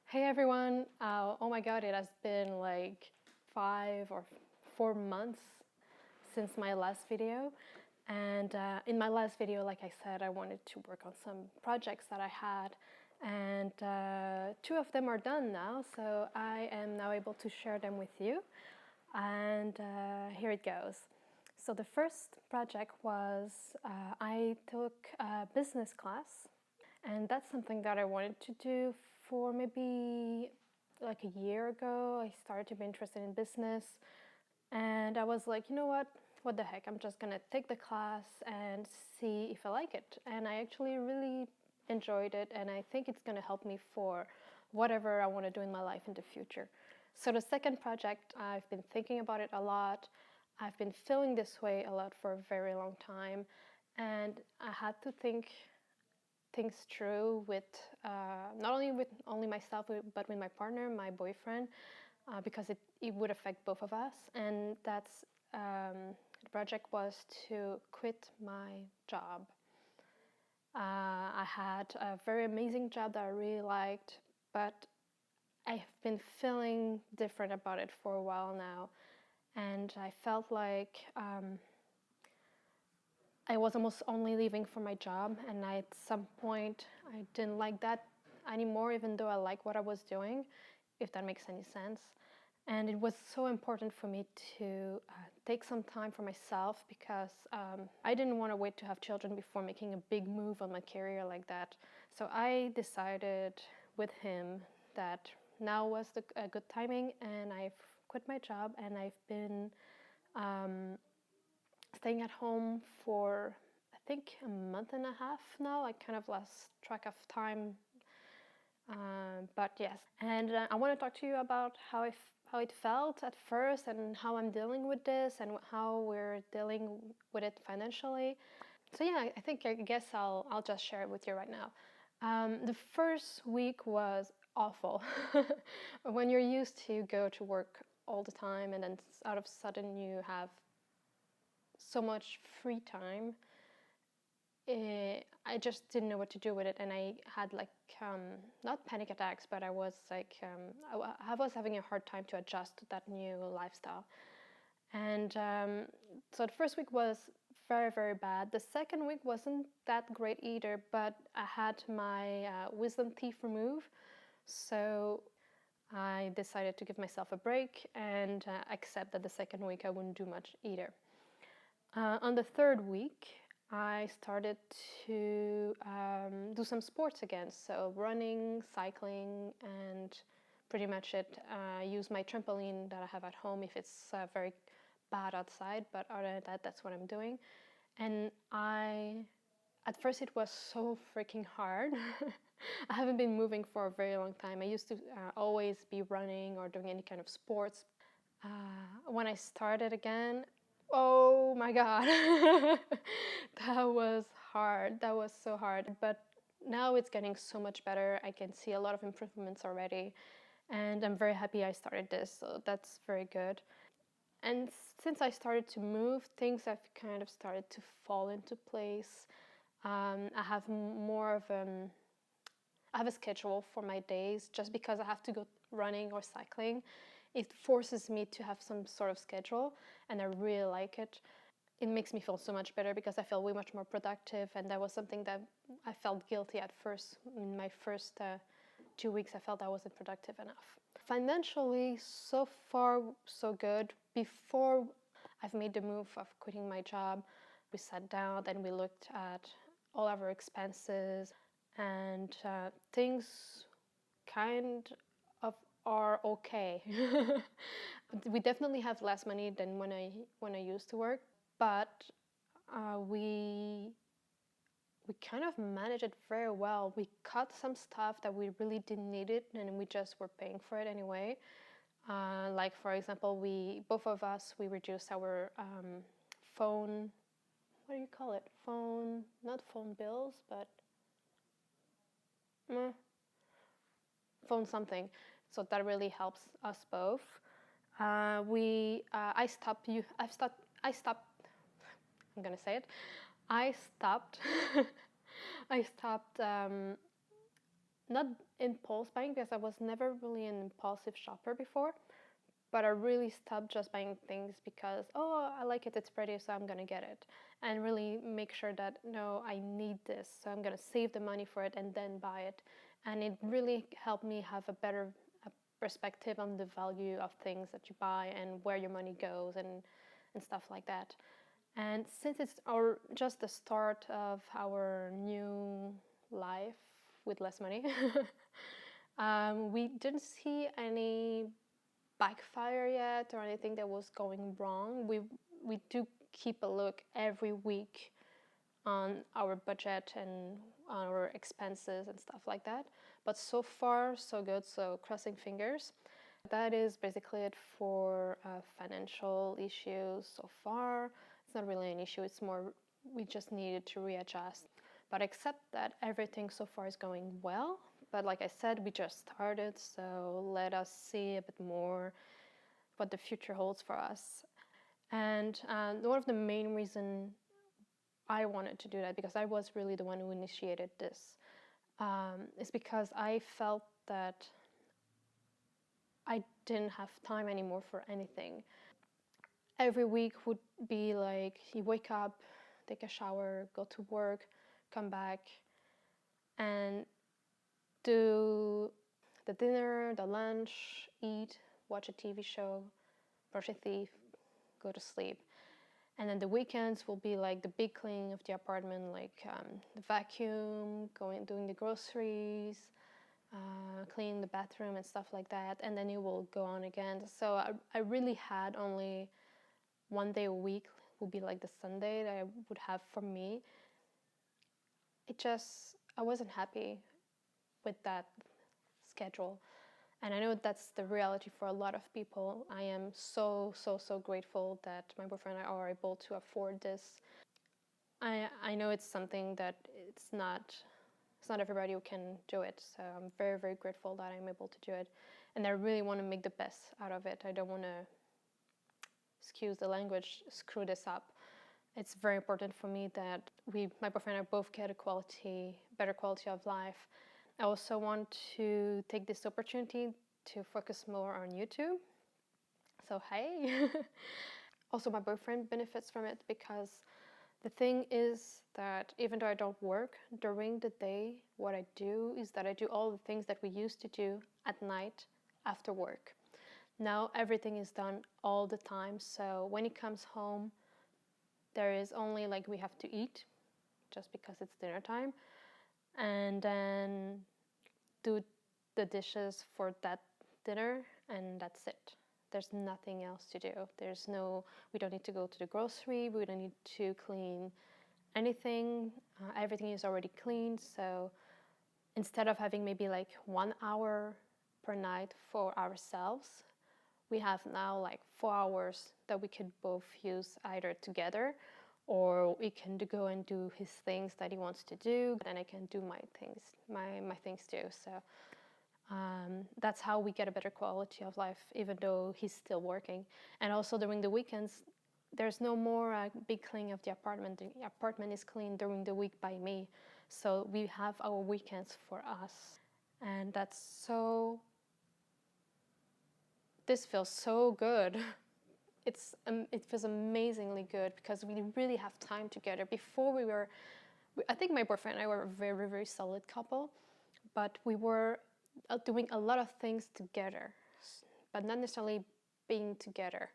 Hey everyone! Oh my god, it has been like 5 or 4 months since my last video. And in my last video, like I said, I wanted to work on some projects that I had. And two of them are done now, so I am now able to share them with you. And here it goes. So the first project was I took a business class, and that's something that I wanted to do for maybe like a year ago. I started to be interested in business, and I was like, you know what the heck, I'm just gonna take the class and see if I like it. And I actually really enjoyed it, and I think it's gonna help me for whatever I want to do in my life in the future. So the second project, I've been thinking about it a lot. I've been feeling this way a lot for a very long time, and I had to think things through with not only with only myself, but with my partner, my boyfriend, because it would affect both of us. And that's the project was to quit my job. I had a very amazing job that I really liked, but I've been feeling different about it for a while now, and I felt like I was almost only leaving for my job, and at some point I didn't like that anymore, even though I like what I was doing, if that makes any sense. And it was so important for me to take some time for myself, because I didn't want to wait to have children before making a big move on my career like that. So I decided with him that now was a good timing, and I've quit my job, and I've been staying at home for I think a month and a half now. I kind of lost track of time, but yes. And I want to talk to you about how it felt at first, and how I'm dealing with this, and how we're dealing with it financially. So yeah, I guess I'll just share it with you right now. The first week was awful. When you're used to go to work all the time, and then out of sudden you have so much free time, I just didn't know what to do with it, and I had like not panic attacks, but I was like I was having a hard time to adjust to that new lifestyle. And so the first week was very, very bad. The second week wasn't that great either, but I had my wisdom teeth removed, so I decided to give myself a break and accept that the second week I wouldn't do much either. On the third week, I started to do some sports again, so running, cycling, and pretty much it. Use my trampoline that I have at home if it's very bad outside, but other than that, that's what I'm doing. And at first, it was so freaking hard. I haven't been moving for a very long time. I used to always be running or doing any kind of sports. When I started again, oh my god, that was hard. That was so hard. But now it's getting so much better. I can see a lot of improvements already, and I'm very happy I started this, so that's very good. And since I started to move, things have kind of started to fall into place. I have more of I have a schedule for my days. Just because I have to go running or cycling, it forces me to have some sort of schedule, and I really like it. It makes me feel so much better because I feel way much more productive, and that was something that I felt guilty at first. In my first 2 weeks, I felt I wasn't productive enough. Financially, so far, so good. Before I've made the move of quitting my job, we sat down and we looked at all of our expenses, and things kind of are okay. We definitely have less money than when I used to work, but we kind of managed it very well. We cut some stuff that we really didn't need it, and we just were paying for it anyway. Like for example, we both of us we reduced our phone. What do you call it? Phone, not phone bills, but phone something. So that really helps us both. I stopped. I'm gonna say it. I stopped. I stopped not impulse buying because I was never really an impulsive shopper before, but I really stopped just buying things because, oh, I like it, it's pretty, so I'm gonna get it. And really make sure that, no, I need this, so I'm gonna save the money for it and then buy it. And it really helped me have a better perspective on the value of things that you buy and where your money goes and stuff like that. And since it's just the start of our new life with less money, we didn't see any backfire yet or anything that was going wrong. We do keep a look every week on our budget and our expenses and stuff like that. But so far, so good, so crossing fingers. That is basically it for financial issues so far. It's not really an issue, it's more we just needed to readjust. But except that, everything so far is going well. But like I said, we just started, so let us see a bit more what the future holds for us. And one of the main reasons I wanted to do that, because I was really the one who initiated this, is because I felt that I didn't have time anymore for anything. Every week would be like you wake up, take a shower, go to work, come back, and do the dinner, the lunch, eat, watch a TV show, brush your teeth, go to sleep. And then the weekends will be like the big cleaning of the apartment, like the vacuum, doing the groceries, cleaning the bathroom and stuff like that. And then you will go on again. So I really had only one day a week, would be like the Sunday that I would have for me. I wasn't happy with that schedule. And I know that's the reality for a lot of people. I am so grateful that my boyfriend and I are able to afford this. I know it's something that it's not everybody who can do it. So I'm very grateful that I'm able to do it. And I really want to make the best out of it. I don't want to, excuse the language, screw this up. It's very important for me that my boyfriend and I both get a better quality of life. I also want to take this opportunity to focus more on YouTube. So hey. Also, my boyfriend benefits from it because the thing is that even though I don't work during the day, what I do is that I do all the things that we used to do at night after work. Now everything is done all the time, so when he comes home, there is only like we have to eat, just because it's dinner time, and then do the dishes for that dinner, and that's it. There's nothing else to do. We don't need to go to the grocery, we don't need to clean anything. Everything is already cleaned, so instead of having maybe like 1 hour per night for ourselves, we have now like 4 hours that we could both use either together, or we can go and do his things that he wants to do, and I can do my things too. So that's how we get a better quality of life, even though he's still working. And also during the weekends, there's no more big cleaning of the apartment. The apartment is cleaned during the week by me, so we have our weekends for us, and this feels so good. It feels amazingly good because we really have time together. Before I think my boyfriend and I were a very solid couple, but we were doing a lot of things together, but not necessarily being together.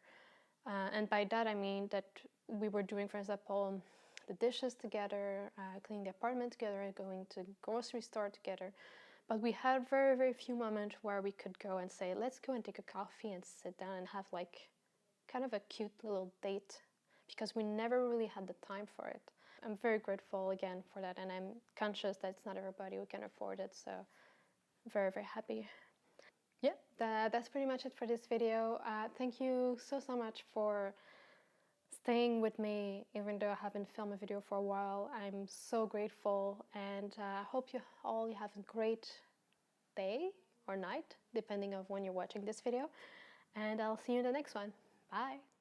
And by that I mean that we were doing, for example, the dishes together, cleaning the apartment together, going to the grocery store together. But we had very few moments where we could go and say, let's go and take a coffee and sit down and have like kind of a cute little date, because we never really had the time for it. I'm very grateful again for that, and I'm conscious that it's not everybody who can afford it, so very happy. Yeah, that's pretty much it for this video. Thank you so much for staying with me, even though I haven't filmed a video for a while. I'm so grateful, and I hope you have a great day or night, depending on when you're watching this video, and I'll see you in the next one. Bye!